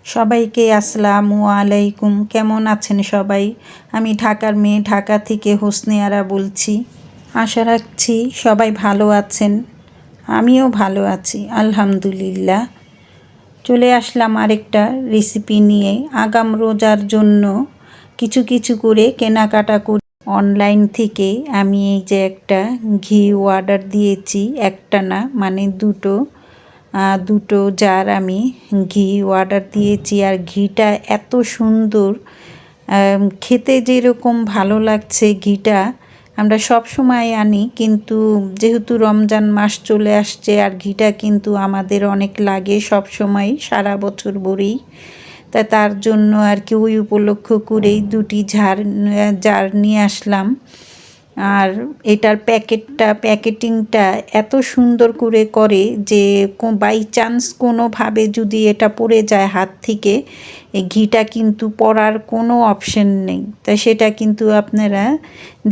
সবাইকে আসসালামু আলাইকুম। কেমন আছেন সবাই? আমি ঢাকার মেয়ে, ঢাকা থেকে হোসনে আরা বলছি। আশা রাখছি সবাই ভালো আছেন। আমিও ভালো আছি আলহামদুলিল্লাহ। চলে আসলাম আরেকটা রেসিপি নিয়ে। আগাম রোজার জন্য কিছু কিছু করে কেনাকাটা করি অনলাইন থেকে। আমি এই যে একটা ঘি অর্ডার দিয়েছি, একটা না মানে দুটো জার আমি ঘি অর্ডার দিয়েছি। আর ঘিটা এত সুন্দর, খেতে যেরকম ভালো লাগছে ঘিটা। আমরা সব সময় আনি, কিন্তু যেহেতু রমজান মাস চলে আসছে আর ঘিটা কিন্তু আমাদের অনেক লাগে সব সময়, সারা বছর ভরেই। তার জন্য আর কি ওই উপলক্ষ করেই দুটি জার নিয়ে আসলাম। আর এটার প্যাকেটিংটা এত সুন্দর করে যে বাই চান্স কোনোভাবে যদি এটা পড়ে যায় হাত থেকে, এই ঘিটা কিন্তু পড়ার কোনো অপশন নেই। তাই সেটা কিন্তু আপনারা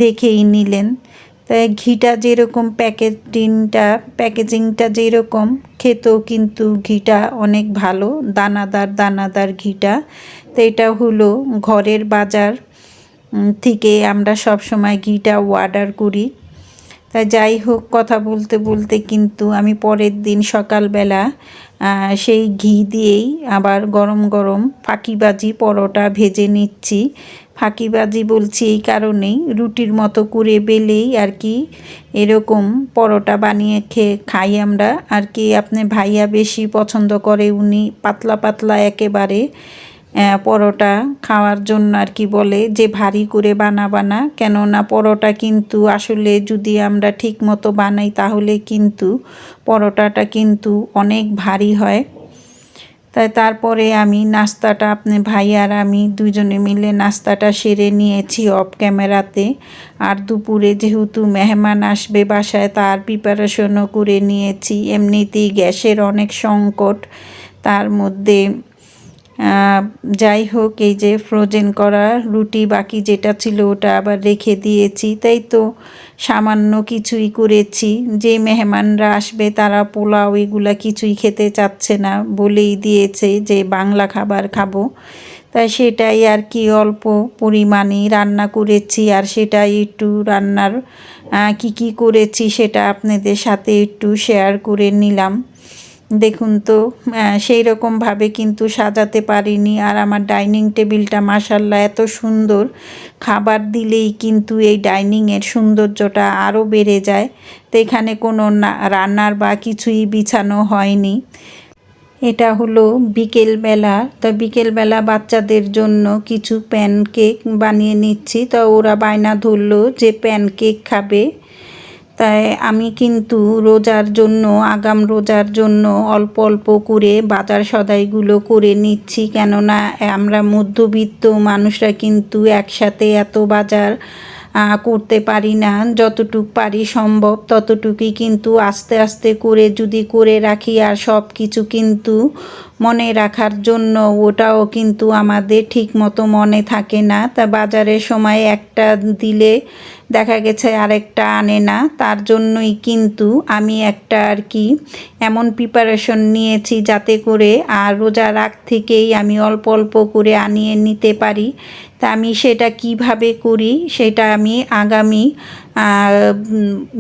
দেখেই নিলেন। তাই ঘিটা যেরকম প্যাকেজিংটা যেরকম, খেতেও কিন্তু ঘিটা অনেক ভালো, দানাদার ঘিটা। তো এটা হলো ঘরের বাজার থেকে আমরা সব সময় ঘিটা অর্ডার করি। তাই যাই হোক, কথা বলতে বলতে কিন্তু আমি পরের দিন সকালবেলা সেই ঘি দিয়েই আবার গরম গরম ফাঁকিবাজি পরোটা ভেজে নিচ্ছি। ফাঁকিবাজি বলছি এই কারণেই, রুটির মতো করে বেলেই আর কি এরকম পরোটা বানিয়ে খাই আমরা আর কি। আপনি ভাইয়া বেশি পছন্দ করে, উনি পাতলা পাতলা একেবারে পরোটা খাওয়ার জন্য আর কি বলে যে ভারী করে বানা। কেননা পরোটা কিন্তু আসলে যদি আমরা ঠিক মতো বানাই তাহলে কিন্তু পরোটাটা কিন্তু অনেক ভারী হয়। তারপরে আমি নাস্তাটা, আপনি ভাই আর আমি দুজনে মিলে নাস্তাটা সেরে নিয়েছি অফ ক্যামেরাতে। আর দুপুরে যেহেতু মেহমান আসবে বাসায়, তার প্রিপারেশনও করে নিয়েছি। এমনিতেই গ্যাসের অনেক সংকট, তার মধ্যে যাই হোক, এই যে ফ্রোজেন করা রুটি বাকি যেটা ছিল ওটা আবার রেখে দিয়েছি। তাই তো সামান্য কিছুই করেছি। যে মেহমানরা আসবে তারা পোলাও এগুলা কিছুই খেতে চাচ্ছে না, বলেই দিয়েছে যে বাংলা খাবার খাবো। তাই সেটাই আর কি অল্প পরিমাণেই রান্না করেছি। আর সেটাই একটু রান্নার কি করেছি সেটা আপনাদের সাথে একটু শেয়ার করে নিলাম। দেখুন তো, সেই রকমভাবে কিন্তু সাজাতে পারিনি। আর আমার ডাইনিং টেবিলটা মাশাআল্লাহ এত সুন্দর, খাবার দিলেই কিন্তু এই ডাইনিংয়ের সৌন্দর্যটা আরও বেড়ে যায়। তো এখানে কোনো রান্নার বা কিছুই বিছানো হয়নি। এটা হলো বিকেলবেলা। তো বিকেলবেলা বাচ্চাদের জন্য কিছু প্যানকেক বানিয়ে নিচ্ছি। তো ওরা বায়না ধরলো যে প্যানকেক খাবে। তাই আমি কিন্তু আগাম রোজার জন্য অল্প অল্প করে বাজার সদাইগুলো করে নিচ্ছি। কেননা আমরা মধ্যবিত্ত মানুষরা কিন্তু একসাথে এত বাজার করতে পারি না। যতটুক পারি সম্ভব ততটুকুই কিন্তু আস্তে আস্তে করে যদি করে রাখি। আর সব কিছু কিন্তু মনে রাখার জন্য ওটাও কিন্তু আমাদের ঠিক মতো মনে থাকে না। তা বাজারের সময় একটা দিলে দেখা গেছে আরেকটা আনে না। তার জন্যই কিন্তু আমি একটা আর কি এমন প্রিপারেশন নিয়েছি যাতে করে আর রোজার আগ থেকেই আমি অল্প অল্প করে আনিয়ে নিতে পারি। তা আমি সেটা কিভাবে করি সেটা আমি আগামী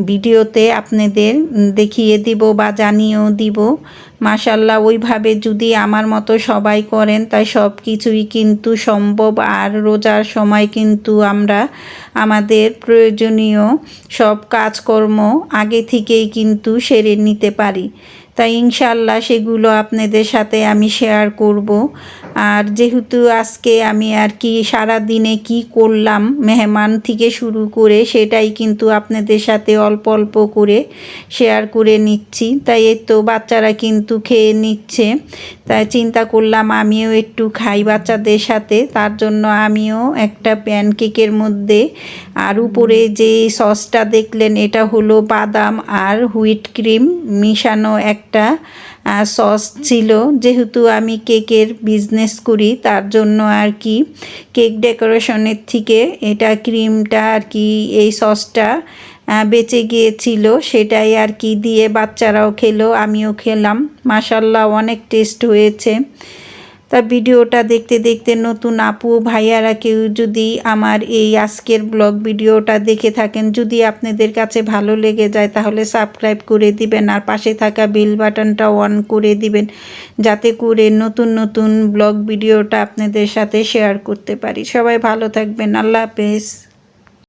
ভিডিওতে আপনাদের দেখিয়ে দিব বা জানিয়েও দিব। মাশাআল্লাহ, ওইভাবে যদি আমার মতো সবাই করেন তাই সব কিছুই কিন্তু সম্ভব। আর রোজার সময় কিন্তু আমরা আমাদের প্রয়োজনীয় সব কাজকর্ম আগে থেকেই কিন্তু সেরে নিতে পারি। তাই ইনশাআল্লাহ সেগুলো আপনাদের সাথে আমি শেয়ার করব। আর যেহেতু আজকে আমি আর কি সারাদিনে কি করলাম মেহমান থেকে শুরু করে সেটাই কিন্তু আপনাদের সাথে অল্প অল্প করে শেয়ার করে নিচ্ছি। তাই এই তো বাচ্চারা কিন্তু খেয়ে নিচ্ছে, তাই চিন্তা করলাম আমিও একটু খাই বাচ্চাদের সাথে। তার জন্য আমিও একটা প্যানকেকের মধ্যে, আর উপরে যে সসটা দেখলেন এটা হলো বাদাম আর হুইট ক্রিম মিশানো একটা সস ছিল। যেহেতু আমি কেকের বিজনেস করি তার জন্য আর কি কেক ডেকোরেশনের থেকে এটা ক্রিমটা আর কি এই সসটা বেঁচে গিয়েছিল, সেটাই আর কি দিয়ে বাচ্চারাও খেলো, আমিও খেলাম। মাশাআল্লাহ অনেক টেস্ট হয়েছে। তা ভিডিওটা দেখতে দেখতে নতুন আপু ভাইয়ারা কেউ যদি আমার এই আজকের ব্লগ ভিডিওটা দেখে থাকেন, যদি আপনাদের কাছে ভালো লেগে যায় তাহলে সাবস্ক্রাইব করে দিবেন আর পাশে থাকা বেল বাটনটা অন করে দিবেন, যাতে করে নতুন নতুন ব্লগ ভিডিওটা আপনাদের সাথে শেয়ার করতে পারি। সবাই ভালো থাকবেন। আল্লাহ হাফেজ।